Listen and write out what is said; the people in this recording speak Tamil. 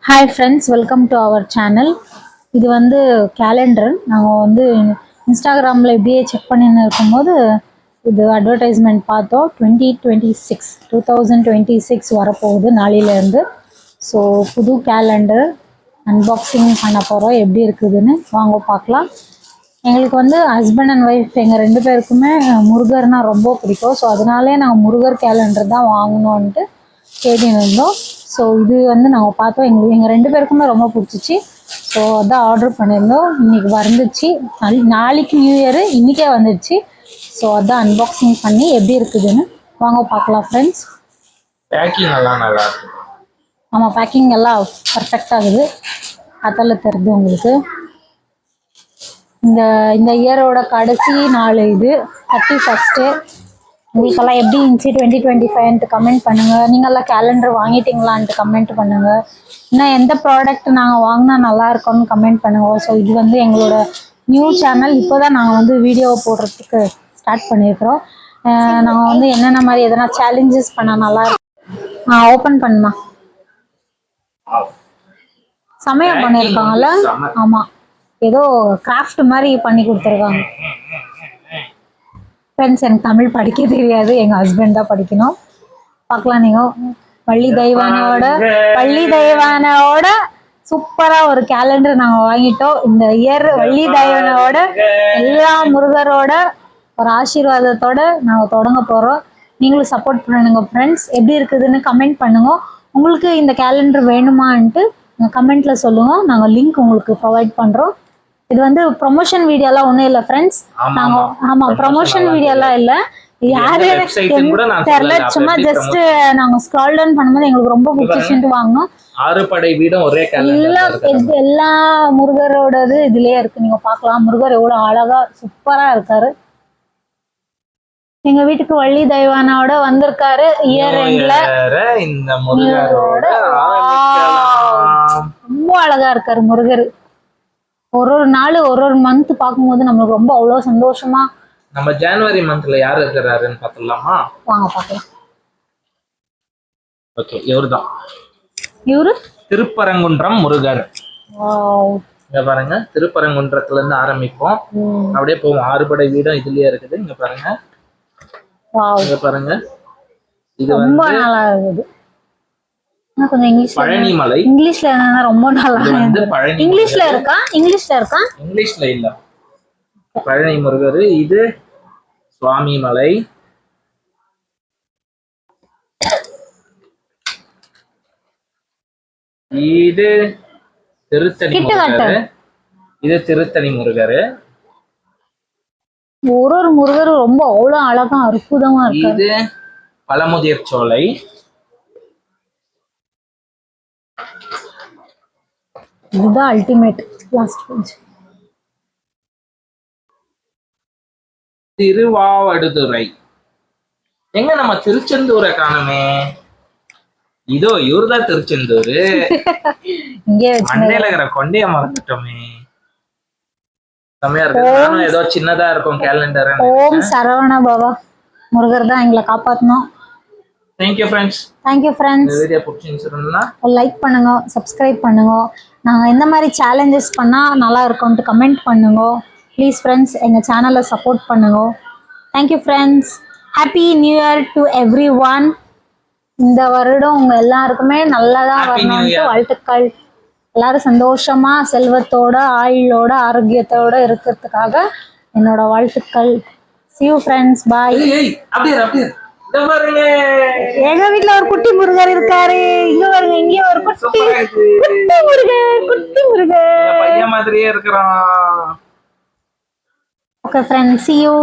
Hi friends, welcome to our channel. இது வந்து கேலண்டர். நாங்கள் வந்து இன்ஸ்டாகிராமில் இப்படியே செக் பண்ணின்னு இருக்கும்போது இது அட்வர்டைஸ்மெண்ட் பார்த்தோம். 2026 வரப்போகுது நாளையிலேருந்து. ஸோ புது கேலண்டர் அன்பாக்சிங் பண்ண போகிறோம். எப்படி இருக்குதுன்னு வாங்க பார்க்கலாம். எங்களுக்கு வந்து ஹஸ்பண்ட் அண்ட் ஒய்ஃப் எங்கள் ரெண்டு பேருக்குமே முருகர்னால் ரொம்ப பிடிக்கும். ஸோ அதனாலே நாங்கள் முருகர் கேலண்டர் தான் வாங்கணுன்ட்டு தேடின்னு இருந்தோம். ஸோ இது வந்து நாங்கள் பார்த்தோம். எங்கள் ரெண்டு பேருக்குமே ரொம்ப பிடிச்சிச்சு. ஸோ அதான் ஆர்டர் பண்ணியிருந்தோம். இன்றைக்கி வந்துச்சு. நாளைக்கு நியூ இயரு, இன்றைக்கே வந்துடுச்சு. ஸோ அதான் அன்பாக்சிங் பண்ணி எப்படி இருக்குதுன்னு வாங்க பார்க்கலாம் ஃப்ரெண்ட்ஸ். பேக்கிங் எல்லாம் நல்லா இருக்கு. ஆமாம், பேக்கிங் எல்லாம் பர்ஃபெக்டாக இருக்குது. அதில் தெரியுது உங்களுக்கு. இந்த இயரோட கடைசி நாள் இது 31. உங்களுக்கெல்லாம் எப்படி இருந்துச்சு 2025 கமெண்ட் பண்ணுங்கள். நீங்கள்லாம் கேலண்டர் வாங்கிட்டீங்களான்ட்டு கமெண்ட் பண்ணுங்கள். இன்னும் எந்த ப்ராடக்ட் நாங்கள் வாங்கினா நல்லா இருக்கும்னு கமெண்ட் பண்ணுங்கள். ஸோ இது வந்து எங்களோட நியூ சேனல். இப்போ தான் நாங்கள் வந்து வீடியோ போடுறதுக்கு ஸ்டார்ட் பண்ணியிருக்கிறோம். நாங்கள் வந்து என்னென்ன மாதிரி எதனா சேலஞ்சஸ் பண்ணால் நல்லா இருக்கும். ஓப்பன் பண்ணுமா, சமையல் பண்ணியிருக்காங்கல்ல. ஆமாம், ஏதோ கிராஃப்ட் மாதிரி பண்ணி கொடுத்துருக்காங்க. ஃப்ரெண்ட்ஸ், எனக்கு தமிழ் படிக்க தெரியாது. எங்கள் ஹஸ்பண்ட் தான் படிக்கணும். பார்க்கலாம். நீங்கள் பள்ளி தெய்வானோட சூப்பராக ஒரு கேலண்டர் நாங்கள் வாங்கிட்டோம். இந்த இயர் வள்ளி தெய்வானோட எல்லா முருகரோட ஒரு ஆசீர்வாதத்தோடு நாங்கள் தொடங்க போகிறோம். நீங்களும் சப்போர்ட் பண்ணுங்க ஃப்ரெண்ட்ஸ். எப்படி இருக்குதுன்னு கமெண்ட் பண்ணுங்க. உங்களுக்கு இந்த கேலண்டர் வேணுமான்ட்டு கமெண்ட்டில் சொல்லுங்கள். நாங்கள் லிங்க் உங்களுக்கு ப்ரொவைட் பண்ணுறோம். இது வந்து ப்ரொமோஷன் வீடியோலாம் ஒன்றும் இல்லை ஃப்ரெண்ட்ஸ். நாங்கள் ப்ரொமோஷன் வீடியோலாம் இல்லை. யாரு தெரியல, சும்மா ஜஸ்ட் நாங்கள் ஸ்க்ரால் டவுன் பண்ணும்போது எங்களுக்கு ரொம்ப பிடிச்சிட்டு வாங்கினோம். ஆறுபடை வீடும் ஒரே எல்லா முருகரோடது இதுலயே இருக்கு. நீங்க பார்க்கலாம். முருகர் எவ்வளவு அழகா சூப்பரா இருக்காரு. எங்க வீட்டுக்கு வள்ளி தெய்வானோட வந்திருக்காரு. இயர் எண்ட்ல இந்த முருகரோட ரொம்ப அழகா இருக்காரு முருகர். ஒரு நாள் ஒரு மந்த் பார்க்கும்போது நம்மளுக்கு ரொம்ப அவ்வளோ சந்தோஷமா. நம்ம ஜனவரி மந்த்ல யார் இருக்கிறாருன்னு பார்த்துடலாமா? வாங்க பார்க்கலாம். ஓகே, இவருதான். இவரு திருப்பரங்குன்றம் முருகர். இங்க பாருங்க, திருப்பரங்குன்றத்துல இருந்து ஆரம்பிப்போம், அப்படியே போவோம். ஆறுபடை வீடும் இதுலயே இருக்குது. இங்க பாருங்க, இங்க பாருங்க. இது ரொம்ப நல்லா இருக்குது. கொஞ்சம் இங்கிலீஷ், பழனிமலை. இங்கிலீஷ்ல என்னன்னா ரொம்ப நல்லா இருக்குது. இங்கிலீஷ்ல இருக்கா? இங்கிலீஷ்ல இல்ல. பழனி முருகர். இது சுவாமி மலை. இது திருத்தணி முருகர். இது திருத்தணி முருகர். ஒரு முருகர் ரொம்ப அவ்வளவு அழகா அற்புதமா இருக்கு. இது பழமுதிர் சோலை. இதுதான் அல்டிமேட் லாஸ்ட் பேஜ். திருவாவடுதுறை. எங்க நம்ம திருச்செந்தூரை காணுமே? இதோ இவருதான் திருச்செந்தூர். மண்டையில இருக்கிற கொண்டைய மறந்துட்டோமே. செமையா இருக்கு. நானும் ஏதோ சின்னதா இருக்கும் கேலண்டர். ஓம் சரவண பவா. முருகர் தான் எங்களை காப்பாத்தணும். Thank you friends. Thank you friends. இந்த வீடியோ பிடிச்சிருந்தா லைக் பண்ணுங்க, சப்ஸ்கிரைப் பண்ணுங்க. நாங்கள் எந்த மாதிரி சேலஞ்சஸ் பண்ணால் நல்லா இருக்கும்ட்டு கமெண்ட் பண்ணுங்க ப்ளீஸ் ஃப்ரெண்ட்ஸ். எங்கள் சேனலை சப்போர்ட் பண்ணுங்க. Thank you friends. Happy new year to every one. இந்த வருடம் உங்கள் எல்லாருக்குமே நல்லதாக வரணும்ட்டு வாழ்த்துக்கள். எல்லாரும் சந்தோஷமா செல்வத்தோட ஆயுளோட ஆரோக்கியத்தோட இருக்கிறதுக்காக என்னோட வாழ்த்துக்கள். See you friends. Bye. எங்க வீட்டுல ஒரு குட்டி முருகர் இருக்காரு. இங்க பாருங்க, இங்க ஒரு குட்டி முருகர் பையன் மாதிரியே இருக்கிறான். Okay friends, see you.